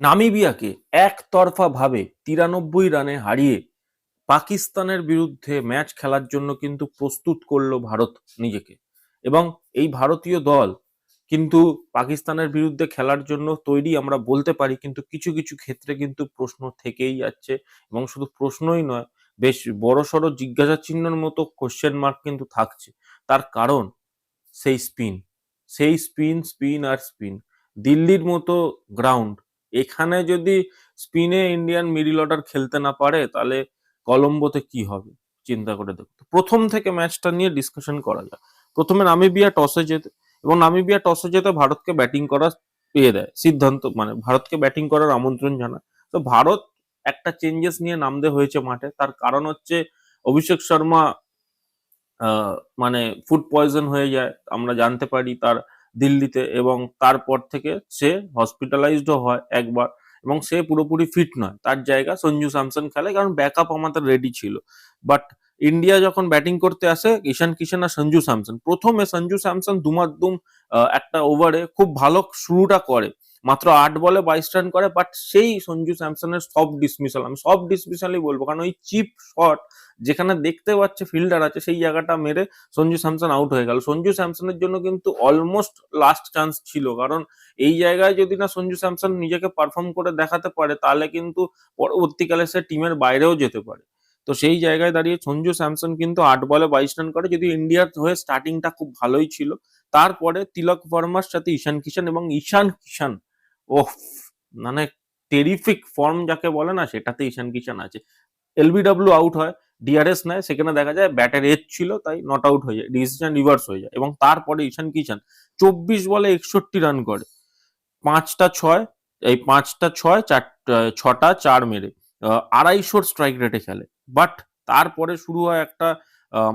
নামিবিয়াকে একতরফাভাবে 93 রানে হারিয়ে পাকিস্তানের বিরুদ্ধে ম্যাচ খেলার জন্য কিন্তু প্রস্তুত করলো ভারত নিজেকে। এবং এই ভারতীয় দল কিন্তু পাকিস্তানের বিরুদ্ধে খেলার জন্য তৈরি আমরা বলতে পারি, কিন্তু কিছু কিছু ক্ষেত্রে কিন্তু প্রশ্ন থেকেই যাচ্ছে। এবং শুধু প্রশ্নই নয়, বেশ বড়সড় জিজ্ঞাসা চিহ্নের মতো কোশ্চেন মার্ক কিন্তু থাকছে। তার কারণ সেই স্পিন, সেই স্পিন, স্পিন আর স্পিন। দিল্লির মতো গ্রাউন্ড, এখানে যদি স্পিনে ইন্ডিয়ান মিডল অর্ডার খেলতে না পারে, তাহলে কলম্বোতে কি হবে চিন্তা করে দেখো। প্রথম থেকে ম্যাচটা নিয়ে ডিসকাশন করা যায়। প্রথমে নামিবিয়া টসে জেতে, এবং নামিবিয়া টসে জেতে ভারতকে ব্যাটিং করার পেয়ে দেয় সিদ্ধান্ত, মানে ভারতকে ব্যাটিং করার আমন্ত্রণ জানায়। তো ভারত একটা চেঞ্জেস নিয়ে নামতে হয়েছে মাঠে। তার কারণ হচ্ছে অভিষেক শর্মা আহ, মানে ফুড পয়জন হয়ে যায়, আমরা জানতে পারি তার দিল্লিতে, এবং তারপর থেকে সে হসপিটালাইজড হয় একবার, এবং সে পুরোপুরি ফিট নয়। তার জায়গা সঞ্জু স্যামসন খেলে, কারণ ব্যাকআপ আমাদের রেডি ছিল। বাট ইন্ডিয়া যখন ব্যাটিং করতে আসে, ঈশান কিষান আর সঞ্জু স্যামসন, প্রথমে সঞ্জু স্যামসন দুমাদ্দুম একটা ওভারে খুব ভালো শুরুটা করে, মাত্র 8 বলে 22 রান করে। বাট সেই সঞ্জু স্যামসনের সব ডিসমিসাল, আমি সব ডিসমিসালই বলবো, কারণ ওই চিপ শট যেখানে দেখতে পাচ্ছে ফিল্ডার আছে, সেই জায়গাটা মেরে সঞ্জু স্যামসন আউট হয়ে গেল। সঞ্জু স্যামসনের জন্য কিন্তু অলমোস্ট লাস্ট চান্স ছিল, কারণ এই জায়গায় যদি না সঞ্জু স্যামসন নিজেকে পারফর্ম করে দেখাতে পারে, তাহলে কিন্তু পরবর্তীকালে সে টিমের বাইরেও যেতে পারে। তো সেই জায়গায় দাঁড়িয়ে সঞ্জু স্যামসন কিন্তু 8 বলে 22 রান করে, যদি ইন্ডিয়ার হয়ে স্টার্টিংটা খুব ভালোই ছিল। তারপরে তিলক ভার্মার সাথে ঈশান কিষান, এবং ঈশান কিষান ওহ, মানে টেরিফিক ফর্ম যাকে বলে না, সেটাতে ঈশান কিষান আছে। এলবিডব্লিউ আউট হয়, ডিআরএস নেয়, সেখানে দেখা যায় ব্যাটের এজ ছিল, তাই নট আউট হয়ে যায়, ডিসিশন রিভার্স হয়ে যায়। এবং তারপরে ঈশান কিষান 24 বলে 61 রান করে, 5টা 6, এই 5টা 6, 6টা 4 মেরে 250 স্ট্রাইক রেটে খেলে। বাট তারপরে শুরু হয় একটা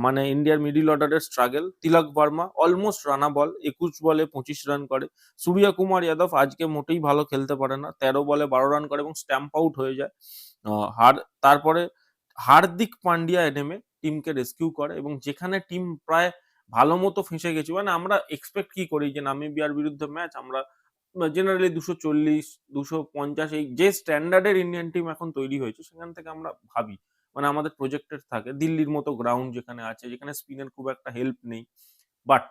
মানে ইন্ডিয়ার মিডিল অর্ডারের স্ট্রাগল। তিলক ভার্মা অলমোস্ট রানা বল, 21 বলে 25 রান করে। সূর্য কুমার যাদব আজকে মোটেই ভালো খেলতে পারে না, 13 বলে 12 রান করে এবং স্ট্যাম্প আউট হয়ে যায়। তারপরে হার্দিক পান্ডিয়া নেমে টিমকে রেস্কিউ করে, এবং যেখানে টিম প্রায় ভালো মতো ফেঁসে গেছে, মানে আমরা এক্সপেক্ট কি করি যে নামিবিয়ার বিরুদ্ধে ম্যাচ, আমরা জেনারেলি 240 250 এই যে স্ট্যান্ডার্ডের ইন্ডিয়ান টিম এখন তৈরি হয়েছে, সেখান থেকে আমরা ভাবি, মানে আমাদের প্রজেক্টেড থাকে দিল্লির মতো গ্রাউন্ড যেখানে আছে, যেখানে স্পিনের খুব একটা হেল্প নেই। বাট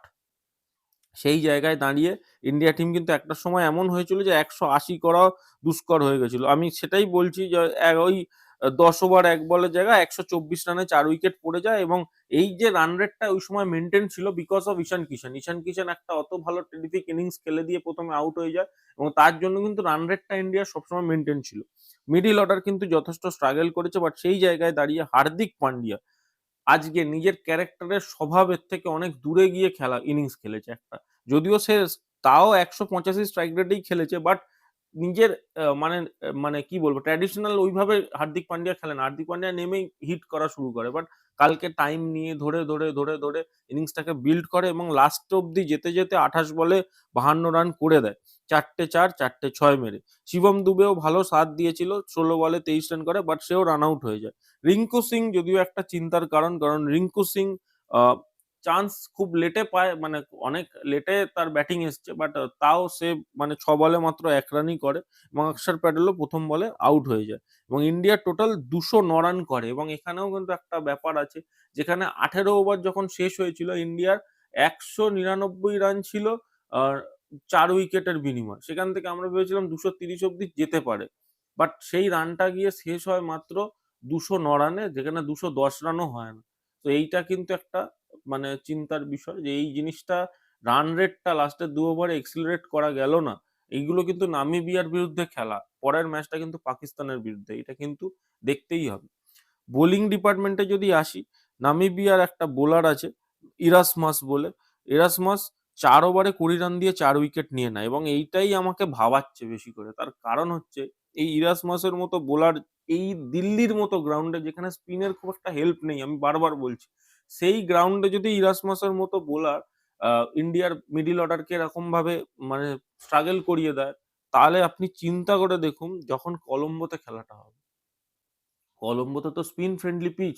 সেই জায়গায় দাঁড়িয়ে ইন্ডিয়া টিম কিন্তু একটা সময় এমন হয়েছিল যে 180 করা দুষ্কর হয়ে গেছিল। আমি সেটাই বলছি যে ওই 10 ওভার 1 বলের জায়গায় 124 রানে 4 উইকেট পড়ে যায়, এবং এই যে রান রেটটা ওই সময় মেনটেন ছিল বিকজ অফ ঈশান কিষান। ঈশান কিষান একটা অত ভালো টেরিফিক ইনিংস খেলে দিয়ে প্রথমে আউট হয়ে যায়, এবং তার জন্য কিন্তু রান রেটটা ইন্ডিয়া সবসময় মেনটেন ছিল। মিডিল অর্ডার কিন্তু যথেষ্ট স্ট্রাগল করেছে, বাট সেই জায়গায় দাঁড়িয়ে হার্দিক পান্ডিয়া আজকে নিজের ক্যারেক্টারের স্বভাবের থেকে অনেক দূরে গিয়ে খেলা ইনিংস খেলেছে একটা। যদিও সে তাও 185 স্ট্রাইক রেটেই খেলেছে, বাট নিজের মানে কি বলবো, ট্র্যাডিশনাল ওইভাবে হার্দিক পান্ডিয়া খেলে না। হার্দিক পান্ডিয়া নেমেই হিট করা শুরু করে, বাট কালকে টাইম নিয়ে ধরে ধরে ধরে ধরে ইনিংসটাকে বিল্ড করে, এবং লাস্ট অব্দি যেতে যেতে 28 বলে 52 রান করে দেয়, 4টে 4 4টে 6 মেরে। শিবম দুবেও ভালো সাথ দিয়েছিল, 16 বলে 23 রান করে, বাট সেও রান আউট হয়ে যায়। রিঙ্কু সিং যদিও একটা চিন্তার কারণ, কারণ রিঙ্কু সিং চান্স খুব লেটে পায়, মানে অনেক লেটে তার ব্যাটিং এসছে, বাট তাও সে মানে 6 বলে মাত্র 1 রানই করে, এবং অক্ষর প্যাটেলও প্রথম বলে আউট হয়ে যায়। এবং ইন্ডিয়া টোটাল 209 রান করে, এবং এখানেও কিন্তু একটা ব্যাপার আছে, যেখানে 18 ওভার যখন শেষ হয়েছিল, ইন্ডিয়ার 199 রান ছিল আর 4 উইকেটের বিনিময়। সেখান থেকে আমরা ভেবেছিলাম 230 অব্দি যেতে পারে, বাট সেই রানটা গিয়ে শেষ হয় মাত্র 209 রানে, যেখানে 210 রানও হয় না। তো এইটা কিন্তু একটা মানে চিন্তার বিষয়, যে এই জিনিসটা রান রেটটা লাস্টের 2 ওভারে এক্সিলারেট করা গেল না। এইগুলো কিন্তু নামিবিয়ার বিরুদ্ধে খেলা, পরের ম্যাচটা কিন্তু পাকিস্তানের বিরুদ্ধে, এটা কিন্তু দেখতেই হবে। বোলিং ডিপার্টমেন্টে যদি আসি, নামিবিয়ার একটা বোলার আছে ইরাসমাস বলে। ইরাসমাস 4 ওভারে 20 রান দিয়ে 4 উইকেট নিয়ে নেয়, এবং এইটাই আমাকে ভাবাচ্ছে বেশি করে। তার কারণ হচ্ছে এই ইরাসমাসের মতো বোলার এই দিল্লির মতো গ্রাউন্ডে, যেখানে স্পিনের খুব একটা হেল্প নেই, আমি বারবার বলছি, সেই গ্রাউন্ডে যদি ইরাসমাসের মতো বোলার ইন্ডিয়ার মিডিল অর্ডারকে এরকম ভাবে মানে স্ট্রাগল করিয়ে দেয়, তাহলে আপনি চিন্তা করে দেখুন যখন কলম্বোতে খেলাটা হবে। কলম্বোতে তো স্পিন ফ্রেন্ডলি পিচ,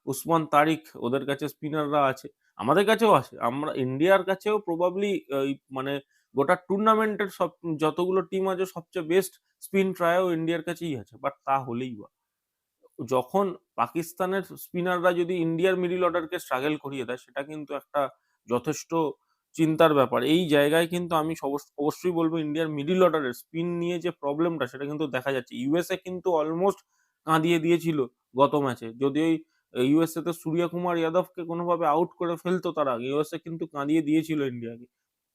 উসমান তারিক ওদের কাছে স্পিনাররা আছে, আমাদের কাছেও আছে, আমরা ইন্ডিয়ার কাছেও প্রবাবলি মানে গোটা টুর্নামেন্টের সব যতগুলো টিম আছে সবচেয়ে বেস্ট স্পিন ট্রায়ও ইন্ডিয়ার কাছেই আছে, বাট তা হলেই বা যখন পাকিস্তানের স্পিনাররা যদি ইন্ডিয়ার মিডল অর্ডারকে স্ট্রাগল করিয়ে দেয়, সেটা কিন্তু একটা যথেষ্ট চিন্তার ব্যাপার। এই জায়গায় কিন্তু আমি অবশ্যই বলবো ইন্ডিয়ার মিডল অর্ডারের স্পিন নিয়ে যে প্রবলেমটা সেটা কিন্তু দেখা যাচ্ছে। ইউএসএ কিন্তু অলমোস্ট কাঁদিয়ে দিয়েছিল গত ম্যাচে। যদি ওই ইউএসএ তে সূর্যকুমার যাদবকে কোনোভাবে আউট করে ফেলতো তারা, ইউএসএ কিন্তু কাঁদিয়ে দিয়েছিল ইন্ডিয়াকে।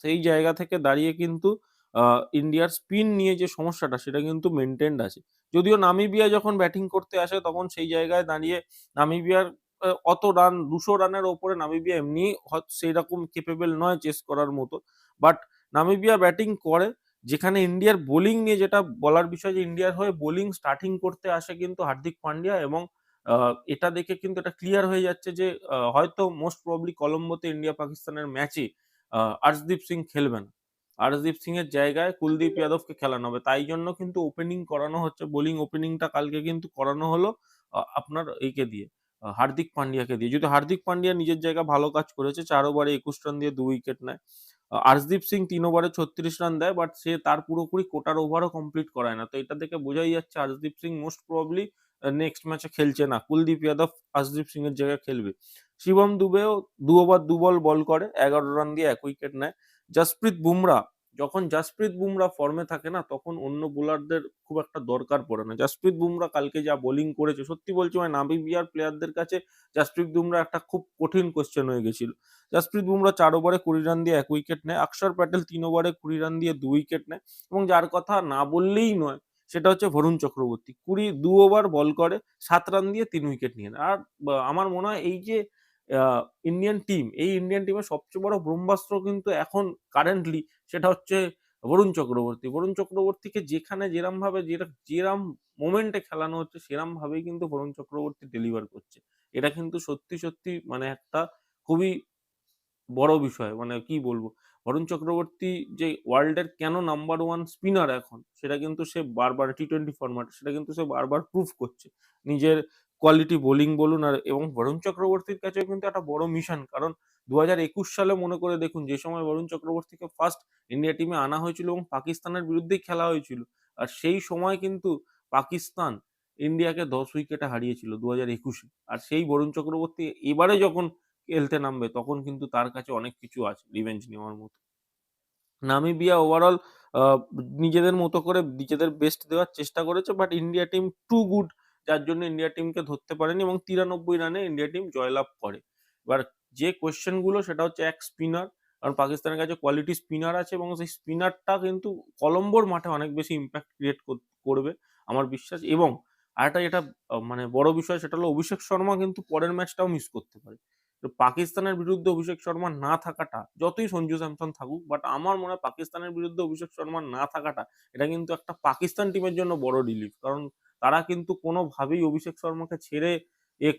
সেই জায়গা থেকে দাঁড়িয়ে কিন্তু ইন্ডিয়ার স্পিন নিয়ে যে সমস্যাটা সেটা কিন্তু মেইনটেইনড আছে। যদিও নামিবিয়া যখন ব্যাটিং করতে আসে তখন সেই জায়গায় দাঁড়িয়ে নামিবিয়ার অত রান ২০০ রানের ওপরে নামিবিয়া এমনি সেইরকম ক্যাপেবল নয় চেস করার মতো। বাট নামিবিয়া ব্যাটিং করে, যেখানে ইন্ডিয়ার বোলিং নিয়ে যেটা বলার বিষয় যে ইন্ডিয়ার হয়ে বোলিং স্টার্টিং করতে আসে কিন্তু হার্দিক পান্ডিয়া, এবং এটা দেখে কিন্তু এটা ক্লিয়ার হয়ে যাচ্ছে যে হয়তো মোস্ট প্রবাবলি কলম্বোতে ইন্ডিয়া পাকিস্তানের ম্যাচে আর্শদীপ সিং খেলবে না। আর্শদীপ সিং এর জায়গায় কুলদীপ যাদবকে খেলানো হবে। তাই জন্য কিন্তু ওপেনিং করানো হচ্ছে, বোলিং ওপেনিংটা কালকে কিন্তু করানো হলো আপনার এইকে দিয়ে, হার্দিক পান্ডিয়াকে দিয়ে। যদি হার্দিক পান্ডিয়া নিজের জায়গায় ভালো কাজ করেছে, ৪ ওভারে ২১ রান দিয়ে ২ উইকেট নেয়। আর্শদীপ সিং ৩ ওভারে ৩৬ রান দেয়, বাট সে তার পুরোপুরি কোটার ওভারও কমপ্লিট করায় না। তো এটা দেখে বোঝাই যাচ্ছে Arshdeep Singh most probably next ম্যাচে খেলছে না। কুলদীপ যাদব আর্শদীপ সিং এর জায়গায় খেলবে। শিবম দুবেও ২ ওভার ২ বল করে ১১ রান দিয়ে ১ উইকেট নেয়। জাসপ্রীত বুমরা, যখন জাসপ্রীত বুমরা ফর্মে থাকে না তখন অন্য বোলারদের খুব একটা দরকার পড়ে না। জাসপ্রীত বুমরা কালকে যা বোলিং করেছে, সত্যি বলছি মানে নামিবিয়ার প্লেয়ারদের কাছে জাসপ্রীত বুমরা একটা খুব কঠিন কোয়েশ্চেন হয়ে গেছিল। জাসপ্রীত বুমরা ৪ ওভারে ২০ রান দিয়ে ১ উইকেট নেয়। অক্ষর প্যাটেল ৩ ওভারে ২০ রান দিয়ে ২ উইকেট নেয়, এবং যার কথা না বললেই নয় সেটা হচ্ছে বরুণ চক্রবর্তী। ২ ওভার বল করে ৭ রান দিয়ে ৩ উইকেট নিয়ে নেয়। আর আমার মনে হয় এই যে ইন্ডিয়ান টিম, এই ইন্ডিয়ান টিমের সবচেয়ে বড় ব্রহ্মাস্ত্র কিন্তু এখন কারেন্টলি সেটা হচ্ছে বরুণ চক্রবর্তী। বরুণ চক্রবর্তীকে যেখানে যেরমভাবে যেরম মোমেন্টে খেলানো হচ্ছে সেরম ভাবেই কিন্তু বরুণ চক্রবর্তী ডেলিভার করছে। এটা কিন্তু সত্যি, সত্যি মানে একটা খুবই বড় বিষয়। মানে কি বলবো? বরুণ চক্রবর্তী যে ওয়ার্ল্ডের কেন নাম্বার 1 স্পিনার এখন, সেটা কিন্তু সে বারবার টি-20 ফরম্যাটে সেটা কিন্তু সে বারবার প্রুভ করছে। নিজের কোয়ালিটি বোলিং বলুন এবং বরুণ চক্রবর্তীর কাছেও কিন্তু একটা বড় মিশন। কারণ ২০২১ সালে মনে করে দেখুন, যে সময় বরুণ চক্রবর্তীকে ফার্স্ট ইন্ডিয়া টিমে আনা হয়েছিল এবং পাকিস্তানের বিরুদ্ধেই খেলা হয়েছিল। আর সেই সময় কিন্তু পাকিস্তান ইন্ডিয়াকে ১০ উইকেটে হারিয়েছিল ২০২১ এ। আর সেই বরুণ চক্রবর্তী এবারে যখন খেলতে নামবে তখন কিন্তু তার কাছে অনেক কিছু আছে রিভেঞ্জ নেওয়ার মতো। নামিবিয়া ওভারঅল নিজেদের মতো করে নিজেদের বেস্ট দেওয়ার চেষ্টা করেছে, but India team too good, যার জন্য ইন্ডিয়া টিমকে ধরতে পারেনি এবং ৯৩ রানে ইন্ডিয়া টিম জয়লাভ করে। এবার যে কোয়েশ্চেন গুলো সেটা হচ্ছে এক স্পিনার, কারণ পাকিস্তানের কাছে কোয়ালিটি স্পিনার আছে এবং সেই স্পিনারটা কিন্তু কলম্বোর মাঠে অনেক বেশি ইম্প্যাক্ট ক্রিয়েট করবে আমার বিশ্বাস। এবং আরেকটা যেটা মানে বড় বিষয় সেটা হলো অভিষেক শর্মা কিন্তু পরের ম্যাচটাও মিস করতে পারে। তো পাকিস্তানের বিরুদ্ধে অভিষেক শর্মা না থাকাটা, যতই সঞ্জু স্যামসন থাকুক, বাট আমার মনে হয় পাকিস্তানের বিরুদ্ধে অভিষেক শর্মা না থাকাটা এটা কিন্তু একটা পাকিস্তান টিমের জন্য বড় রিলিফ। কারণ তারা কিন্তু কোনোভাবেই অভিষেক শর্মাকে ছেড়ে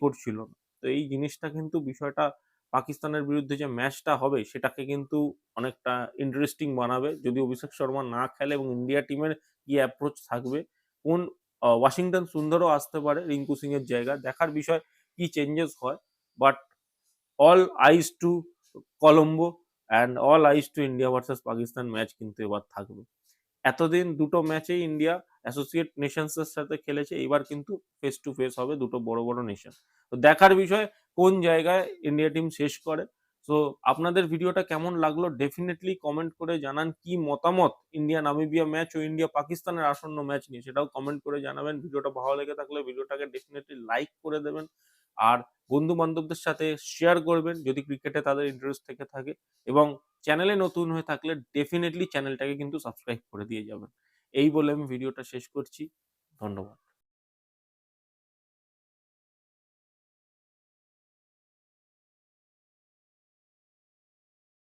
করছিল না। তো এই জিনিসটা কিন্তু বিষয়টা পাকিস্তানের বিরুদ্ধে যে ম্যাচটা হবে সেটাকে কিন্তু অনেকটা ইন্টারেস্টিং বানাবে যদি অভিষেক শর্মা না খেলে, এবং ইন্ডিয়া টিমের কি অ্যাপ্রোচ থাকবে, কোন ওয়াশিংটন সুন্দরও আসতে পারে রিঙ্কু সিং এর জায়গায়, দেখার বিষয় কি চেঞ্জেস হয়। But all eyes to Colombo and all eyes to India versus Pakistan match কিন্তু এবার থাকবে। এতদিন দুটো ম্যাচেই ইন্ডিয়া অ্যাসোসিয়েট নেশনস এর সাথে খেলেছে, এবার কিন্তু ফেস টু ফেস হবে দুটো বড় বড় নেশন। তো দেখার বিষয় কোন জায়গায় ইন্ডিয়া টিম শেষ করে। তো আপনাদের ভিডিওটা কেমন লাগলো ডেফিনেটলি কমেন্ট করে জানান। কি মতামত ইন্ডিয়া নামিবিয়া ম্যাচ ও ইন্ডিয়া পাকিস্তানের আসন্ন ম্যাচ নিয়ে সেটাও কমেন্ট করে জানাবেন। ভিডিওটা ভালো লেগে থাকলে ভিডিওটাকে ডেফিনেটলি লাইক করে দেবেন, আর বন্ধু বান্ধবদের সাথে শেয়ার করবেন যদি ক্রিকেটে তাদের ইন্টারেস্ট থেকে থাকে, এবং চ্যানেলে নতুন হয়ে থাকলে ডেফিনেটলি চ্যানেলটাকে কিন্তু সাবস্ক্রাইব করে দিয়ে যাবেন। এই বলে আমি ভিডিওটা শেষ করছি। ধন্যবাদ।